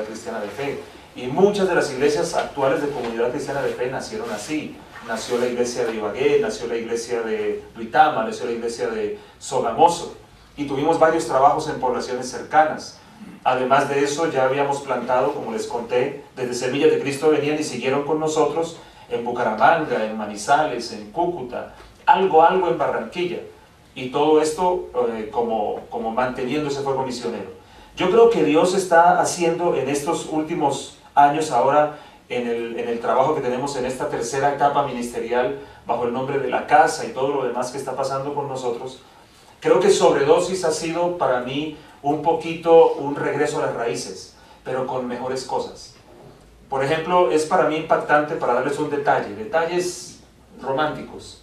Cristiana de Fe. Y muchas de las iglesias actuales de Comunidad Cristiana de Fe nacieron así. Nació la iglesia de Ibagué, nació la iglesia de Duitama, nació la iglesia de Sogamoso. Y tuvimos varios trabajos en poblaciones cercanas. Además de eso, ya habíamos plantado, como les conté, desde Semillas de Cristo venían y siguieron con nosotros en Bucaramanga, en Manizales, en Cúcuta, algo en Barranquilla. Y todo esto como manteniendo ese fuego misionero. Yo creo que Dios está haciendo en estos últimos años ahora, en el trabajo que tenemos en esta tercera etapa ministerial, bajo el nombre de la casa y todo lo demás que está pasando con nosotros. Creo que Sobredosis ha sido para mí un poquito un regreso a las raíces, pero con mejores cosas. Por ejemplo, es para mí impactante, para darles un detalles románticos.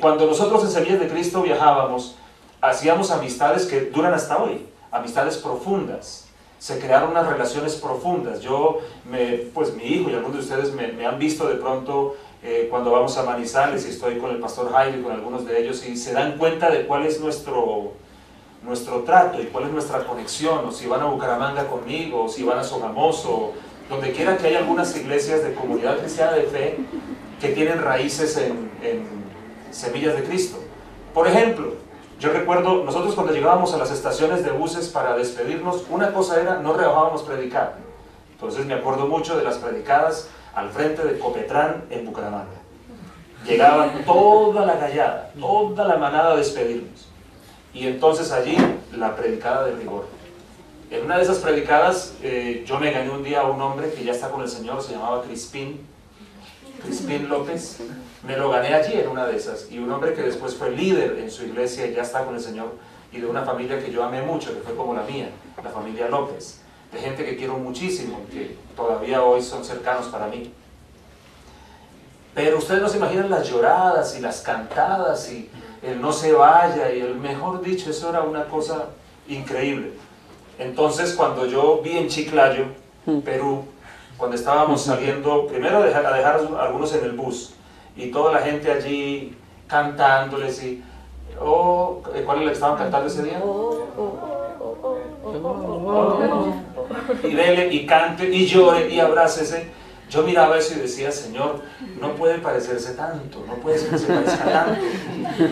Cuando nosotros en Semillas de Cristo viajábamos, hacíamos amistades que duran hasta hoy, amistades profundas. Se crearon unas relaciones profundas. Pues mi hijo y algunos de ustedes me han visto de pronto cuando vamos a Manizales y estoy con el pastor Jairo y con algunos de ellos y se dan cuenta de cuál es nuestro trato y cuál es nuestra conexión, o si van a Bucaramanga conmigo, o si van a Sogamoso, donde quiera que haya algunas iglesias de Comunidad Cristiana de Fe que tienen raíces en Semillas de Cristo. Por ejemplo, yo recuerdo, nosotros cuando llegábamos a las estaciones de buses para despedirnos, una cosa era, no rebajábamos predicar. Entonces me acuerdo mucho de las predicadas al frente de Copetrán en Bucaramanga. Llegaban toda la gallada, toda la manada a despedirnos. Y entonces allí la predicada de rigor. En una de esas predicadas yo me gané un día a un hombre que ya está con el Señor, se llamaba Crispín López. Me lo gané allí en una de esas. Y un hombre que después fue líder en su iglesia y ya está con el Señor, y de una familia que yo amé mucho, que fue como la mía, la familia López, de gente que quiero muchísimo, que todavía hoy son cercanos para mí. Pero ustedes no se imaginan las lloradas y las cantadas y el no se vaya y el mejor dicho, eso era una cosa increíble. Entonces cuando yo vi en Chiclayo, Perú, cuando estábamos saliendo, primero a dejar a algunos en el bus y toda la gente allí cantándoles y ¿cuál es la que estaban cantando ese día? Y dele y cante y llore y abrácese. Yo miraba eso y decía, Señor, no puede parecerse tanto, no puede ser que se parezca tanto.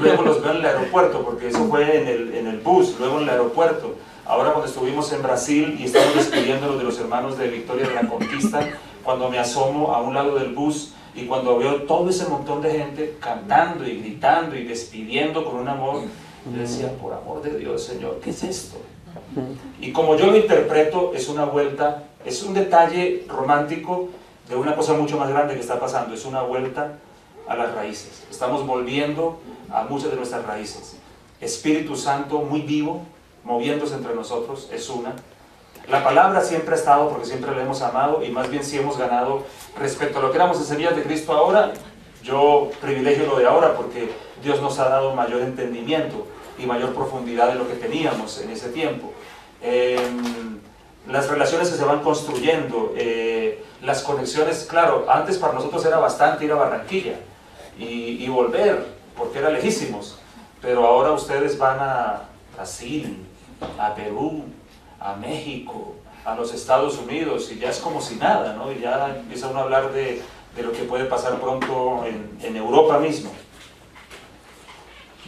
Luego los veo en el aeropuerto, porque eso fue en el bus, luego en el aeropuerto. Ahora cuando estuvimos en Brasil y estábamos despidiéndonos de los hermanos de Victoria de la Conquista, cuando me asomo a un lado del bus y cuando veo todo ese montón de gente cantando y gritando y despidiendo con un amor, yo decía, por amor de Dios, Señor, ¿qué es esto? Y como yo lo interpreto, es una vuelta, es un detalle romántico de una cosa mucho más grande que está pasando, es una vuelta a las raíces. Estamos volviendo a muchas de nuestras raíces. Espíritu Santo muy vivo, moviéndose entre nosotros, es una. La palabra siempre ha estado porque siempre la hemos amado y más bien sí hemos ganado respecto a lo que éramos en Semillas de Cristo ahora. Yo privilegio lo de ahora porque Dios nos ha dado mayor entendimiento y mayor profundidad de lo que teníamos en ese tiempo. Las relaciones que se van construyendo, las conexiones, claro, antes para nosotros era bastante ir a Barranquilla y volver, porque era lejísimos, pero ahora ustedes van a Brasil, a Perú, a México, a los Estados Unidos, y ya es como si nada, ¿no? Y ya empieza uno a hablar de lo que puede pasar pronto en Europa mismo.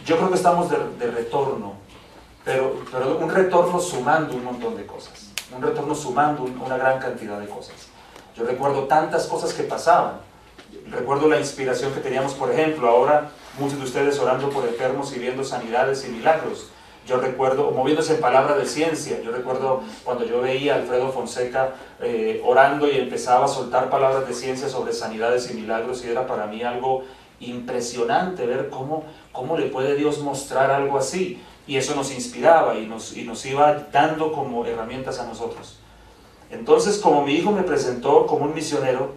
Yo creo que estamos de retorno, pero un retorno sumando un montón de cosas, un retorno sumando una gran cantidad de cosas. Yo recuerdo tantas cosas que pasaban, recuerdo la inspiración que teníamos, por ejemplo, ahora muchos de ustedes orando por enfermos y viendo sanidades y milagros. Yo recuerdo, moviéndose en palabra de ciencia, yo recuerdo cuando yo veía a Alfredo Fonseca orando y empezaba a soltar palabras de ciencia sobre sanidades y milagros, y era para mí algo impresionante ver cómo le puede Dios mostrar algo así, y eso nos inspiraba y nos iba dando como herramientas a nosotros. Entonces, como mi hijo me presentó como un misionero,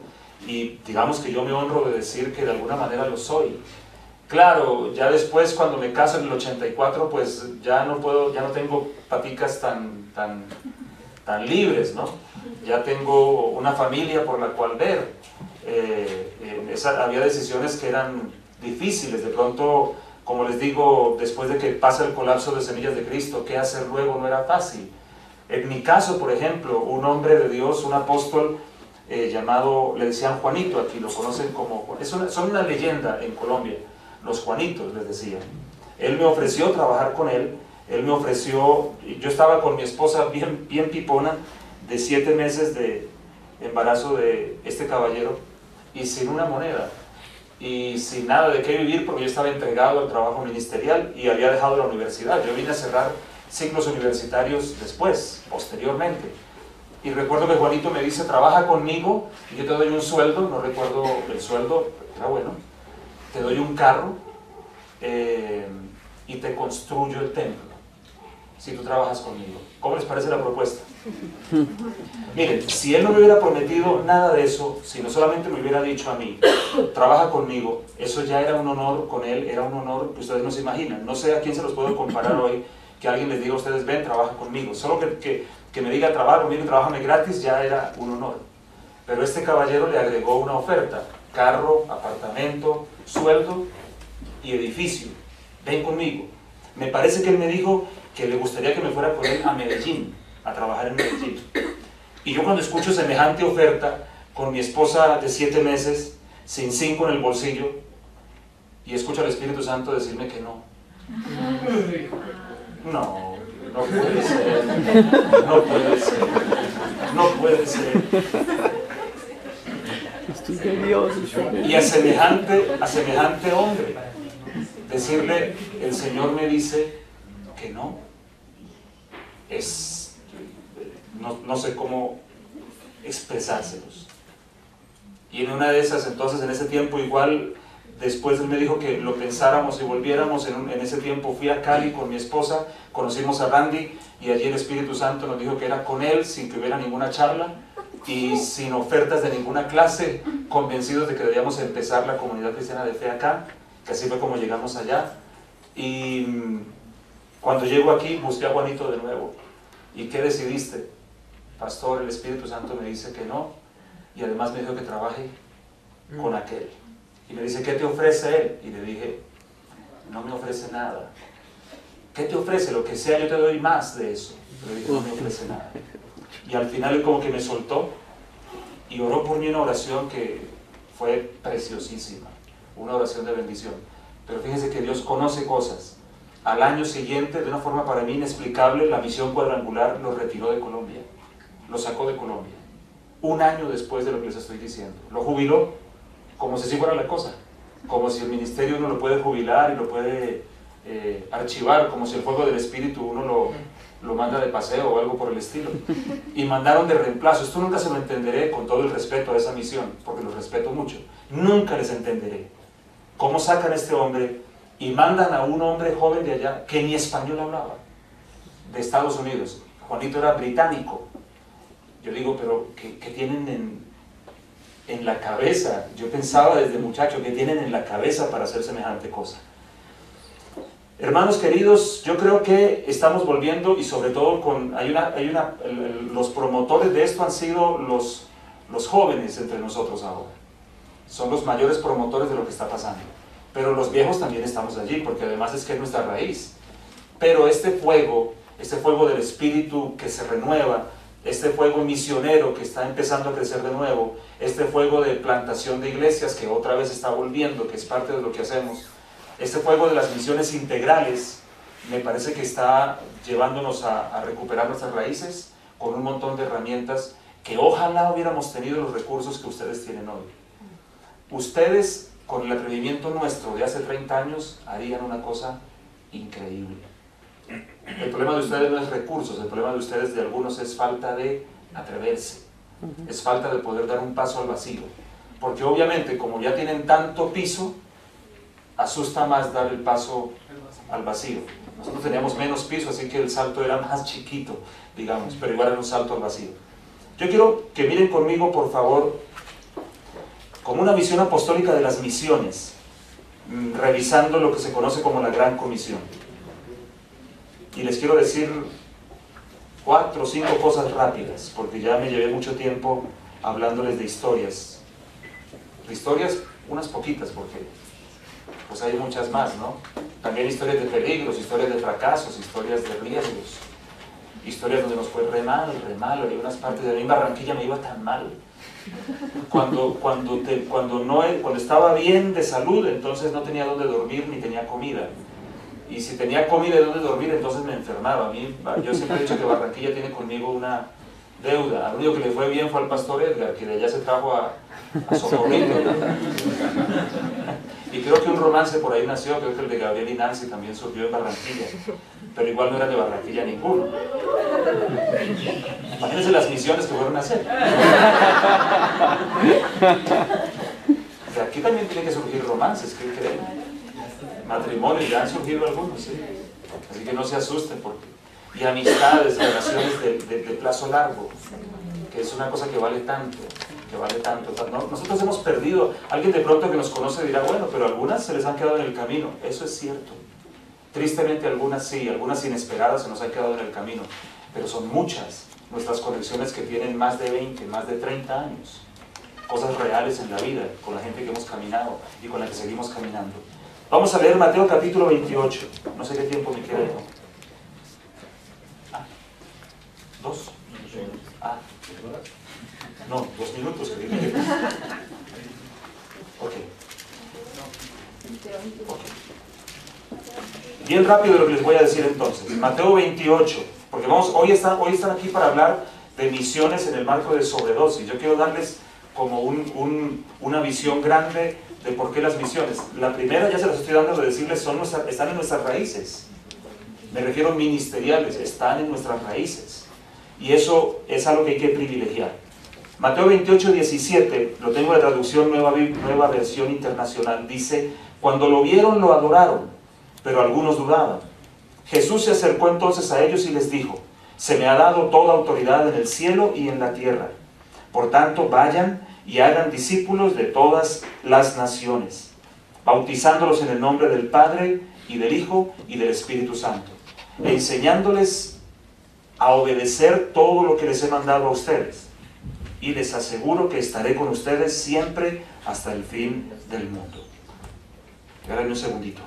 y digamos que yo me honro de decir que de alguna manera lo soy. Claro, ya después cuando me caso en el 84, pues ya no tengo paticas tan libres, ¿no? Ya tengo una familia por la cual ver. Había decisiones que eran difíciles, de pronto, como les digo, después de que pasa el colapso de Semillas de Cristo, qué hacer luego no era fácil. En mi caso, por ejemplo, un hombre de Dios, un apóstol llamado, le decían Juanito, aquí lo conocen como, son una leyenda en Colombia, los Juanitos les decían. Él me ofreció trabajar con él me ofreció, yo estaba con mi esposa bien pipona, de 7 meses de embarazo de este caballero, y sin una moneda, y sin nada de qué vivir, porque yo estaba entregado al trabajo ministerial y había dejado la universidad. Yo vine a cerrar ciclos universitarios después, posteriormente. Y recuerdo que Juanito me dice, trabaja conmigo, y yo te doy un sueldo, no recuerdo el sueldo, era bueno, te doy un carro, y te construyo el templo, si tú trabajas conmigo. ¿Cómo les parece la propuesta? Miren, si él no me hubiera prometido nada de eso, sino solamente me hubiera dicho a mí, trabaja conmigo, eso ya era un honor con él, era un honor que ustedes no se imaginan. No sé a quién se los puedo comparar hoy, que alguien les diga a ustedes, ven, trabaja conmigo. Solo que me diga, trabaja conmigo y trabájame gratis, ya era un honor. Pero este caballero le agregó una oferta: carro, apartamento, sueldo y edificio. Ven conmigo. Me parece que él me dijo que le gustaría que me fuera con él a Medellín, a trabajar en Medellín. Y yo cuando escucho semejante oferta, con mi esposa de 7 meses, sin 5 en el bolsillo, y escucho al Espíritu Santo decirme que no. No puede ser, no puede ser, no puede ser. Y a semejante hombre, decirle, el Señor me dice que no, no sé cómo expresárselos. Y en una de esas, entonces, en ese tiempo igual, después él me dijo que lo pensáramos y volviéramos. En ese tiempo fui a Cali con mi esposa, conocimos a Randy, y allí el Espíritu Santo nos dijo que era con él, sin que hubiera ninguna charla y sin ofertas de ninguna clase, convencidos de que debíamos empezar la comunidad cristiana de fe acá, que así fue como llegamos allá. Y cuando llego aquí, busqué a Juanito de nuevo. ¿Y qué decidiste? Pastor, el Espíritu Santo me dice que no, y además me dijo que trabaje con aquel. Y me dice, ¿qué te ofrece él? Y le dije, no me ofrece nada. ¿Qué te ofrece? Lo que sea, yo te doy más de eso. Le dije, no me ofrece nada. Y al final él como que me soltó y oró por mí una oración que fue preciosísima, una oración de bendición. Pero fíjense que Dios conoce cosas. Al año siguiente, de una forma para mí inexplicable, la misión cuadrangular lo retiró de Colombia, lo sacó de Colombia. Un año después de lo que les estoy diciendo. Lo jubiló, como si así fuera la cosa. Como si el ministerio uno lo puede jubilar y lo puede archivar, como si el fuego del Espíritu uno lo manda de paseo o algo por el estilo. Y mandaron de reemplazo. Esto nunca se lo entenderé, con todo el respeto a esa misión, porque lo respeto mucho. Nunca les entenderé cómo sacan a este hombre y mandan a un hombre joven de allá que ni español hablaba, de Estados Unidos. Juanito era británico. Yo digo, pero ¿qué tienen en la cabeza? Yo pensaba desde muchacho, ¿qué tienen en la cabeza para hacer semejante cosa? Hermanos queridos, yo creo que estamos volviendo, y sobre todo los promotores de esto han sido los jóvenes entre nosotros ahora. Son los mayores promotores de lo que está pasando. Pero los viejos también estamos allí, porque además es que es nuestra raíz. Pero este fuego del Espíritu que se renueva, este fuego misionero que está empezando a crecer de nuevo, este fuego de plantación de iglesias que otra vez está volviendo, que es parte de lo que hacemos, este fuego de las misiones integrales, me parece que está llevándonos a recuperar nuestras raíces con un montón de herramientas que ojalá hubiéramos tenido los recursos que ustedes tienen hoy. Ustedes, con el atrevimiento nuestro de hace 30 años, harían una cosa increíble. El problema de ustedes no es recursos, el problema de ustedes, de algunos, es falta de atreverse, es falta de poder dar un paso al vacío, porque obviamente como ya tienen tanto piso, asusta más dar el paso al vacío. Nosotros teníamos menos piso, así que el salto era más chiquito, digamos, pero igual era un salto al vacío. Yo quiero que miren conmigo, por favor, como una misión apostólica de las misiones, revisando lo que se conoce como la Gran Comisión. Y les quiero decir 4 o 5 cosas rápidas, porque ya me llevé mucho tiempo hablándoles de historias. De historias, unas poquitas, porque pues hay muchas más, ¿no? También historias de peligros, historias de fracasos, historias de riesgos. historias donde nos fue re mal, había unas partes de mí en Barranquilla me iba tan mal. Cuando estaba bien de salud, entonces no tenía dónde dormir ni tenía comida. Y si tenía comida y dónde dormir, entonces me enfermaba. Yo siempre he dicho que Barranquilla tiene conmigo una deuda. Al único que le fue bien fue al pastor Edgar, que de allá se trajo a Socorrito. Y creo que un romance por ahí nació, creo que el de Gabriel y Nancy también surgió en Barranquilla. Pero igual no era de Barranquilla ninguno. Imagínense las misiones que fueron a hacer. O sea, aquí también tienen que surgir romances, ¿qué creen? Matrimonios, ya han surgido algunos, ¿sí? Así que no se asusten, y amistades, relaciones de plazo largo, que es una cosa que vale tanto, ¿no? Nosotros hemos perdido, alguien de pronto que nos conoce dirá, bueno, pero algunas se les han quedado en el camino. Eso es cierto. Tristemente algunas sí, algunas inesperadas se nos han quedado en el camino, pero son muchas nuestras conexiones que tienen más de 20, más de 30 años. Cosas reales en la vida, con la gente que hemos caminado y con la que seguimos caminando. Vamos a leer Mateo capítulo 28. No sé qué tiempo me queda. ¿Dos? No, 2 minutos. Ok. Bien rápido lo que les voy a decir entonces. Mateo 28. Porque hoy están aquí para hablar de misiones en el marco de sobredosis. Yo quiero darles como una visión grande de por qué las misiones. La primera, ya se las estoy dando de decirles, están en nuestras raíces. Me refiero ministeriales, están en nuestras raíces. Y eso es algo que hay que privilegiar. Mateo 28, 17, lo tengo en la traducción nueva versión internacional, dice: cuando lo vieron lo adoraron, pero algunos dudaban. Jesús se acercó entonces a ellos y les dijo: se me ha dado toda autoridad en el cielo y en la tierra. Por tanto, vayan y hagan discípulos de todas las naciones, bautizándolos en el nombre del Padre y del Hijo y del Espíritu Santo, e enseñándoles a obedecer todo lo que les he mandado a ustedes. Y les aseguro que estaré con ustedes siempre hasta el fin del mundo. Espérenme un segundito.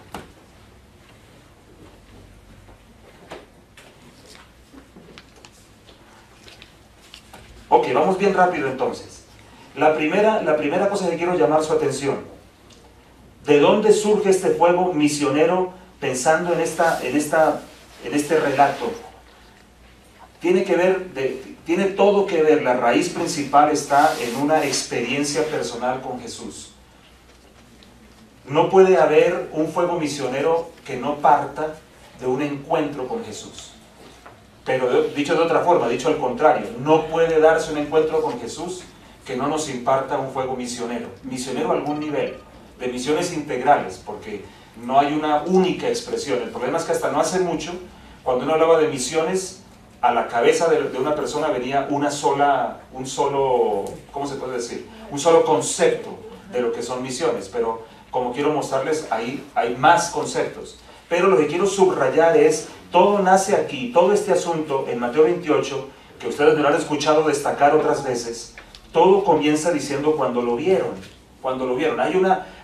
Ok, vamos bien rápido entonces. La primera cosa que quiero llamar su atención. ¿De dónde surge este fuego misionero pensando en este relato? Tiene todo que ver, la raíz principal está en una experiencia personal con Jesús. No puede haber un fuego misionero que no parta de un encuentro con Jesús. Pero dicho de otra forma, dicho al contrario, no puede darse un encuentro con Jesús que no nos imparta un fuego misionero. Misionero a algún nivel, de misiones integrales, porque no hay una única expresión. El problema es que hasta no hace mucho, cuando uno hablaba de misiones, a la cabeza de una persona venía un solo concepto de lo que son misiones, pero como quiero mostrarles, ahí hay más conceptos. Pero lo que quiero subrayar es, todo nace aquí, todo este asunto en Mateo 28, que ustedes me lo han escuchado destacar otras veces, todo comienza diciendo cuando lo vieron.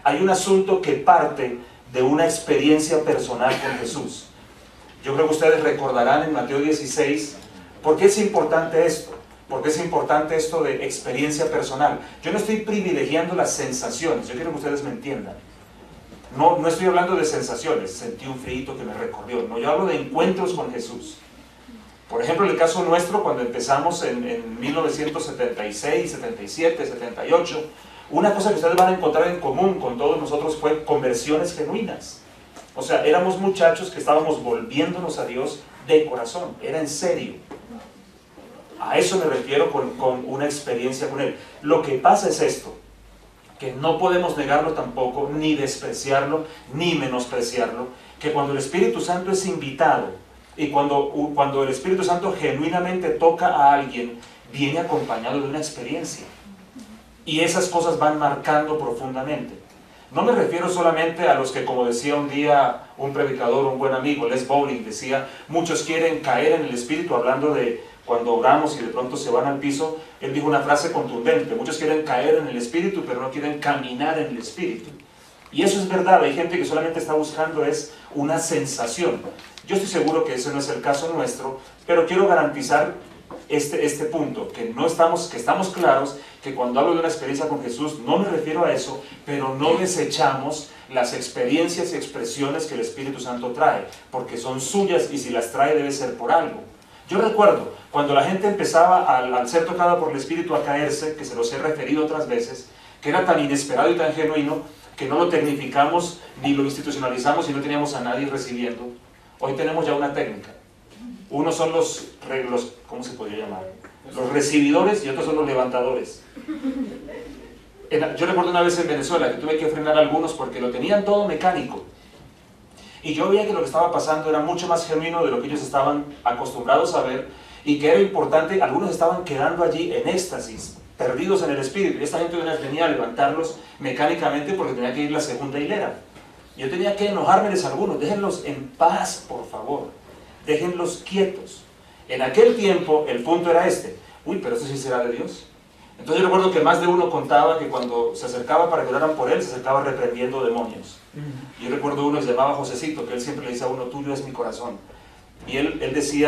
Hay un asunto que parte de una experiencia personal con Jesús. Yo creo que ustedes recordarán en Mateo 16, ¿por qué es importante esto? ¿Por qué es importante esto de experiencia personal? Yo no estoy privilegiando las sensaciones, yo quiero que ustedes me entiendan. No estoy hablando de sensaciones, sentí un frío que me recorrió, no, yo hablo de encuentros con Jesús. Por ejemplo, en el caso nuestro, cuando empezamos en 1976, 77, 78, una cosa que ustedes van a encontrar en común con todos nosotros fue conversiones genuinas. O sea, éramos muchachos que estábamos volviéndonos a Dios de corazón, era en serio. A eso me refiero con una experiencia con Él. Lo que pasa es esto, que no podemos negarlo tampoco, ni despreciarlo, ni menospreciarlo, que cuando el Espíritu Santo es invitado, y cuando el Espíritu Santo genuinamente toca a alguien, viene acompañado de una experiencia. Y esas cosas van marcando profundamente. No me refiero solamente a los que, como decía un día un predicador, un buen amigo, Les Bowling, decía, muchos quieren caer en el Espíritu, hablando de cuando oramos y de pronto se van al piso. Él dijo una frase contundente: muchos quieren caer en el Espíritu, pero no quieren caminar en el Espíritu. Y eso es verdad, hay gente que solamente está buscando es una sensación. Yo estoy seguro que ese no es el caso nuestro, pero quiero garantizar este punto, que estamos claros que cuando hablo de una experiencia con Jesús no me refiero a eso, pero no desechamos las experiencias y expresiones que el Espíritu Santo trae, porque son suyas y si las trae debe ser por algo. Yo recuerdo, cuando la gente empezaba al ser tocada por el Espíritu a caerse, que se los he referido otras veces, que era tan inesperado y tan genuino, que no lo tecnificamos ni lo institucionalizamos y no teníamos a nadie recibiendo. Hoy tenemos ya una técnica. Unos son los ¿cómo se podría llamar? Los recibidores y otros son los levantadores. Yo recuerdo una vez en Venezuela que tuve que frenar a algunos porque lo tenían todo mecánico. Y yo veía que lo que estaba pasando era mucho más genuino de lo que ellos estaban acostumbrados a ver y que era importante. Algunos estaban quedando allí en éxtasis, perdidos en el espíritu. Y esta gente venía a levantarlos mecánicamente porque tenía que ir la segunda hilera. Yo tenía que enojármeles a algunos. Déjenlos en paz, por favor. Déjenlos quietos. En aquel tiempo el punto era este. Uy, pero esto sí será de Dios. Entonces yo recuerdo que más de uno contaba que cuando se acercaba para que oraran por él, se acercaba reprendiendo demonios. Yo recuerdo uno que se llamaba Josecito, que él siempre le dice a uno, tuyo es mi corazón. Y él decía,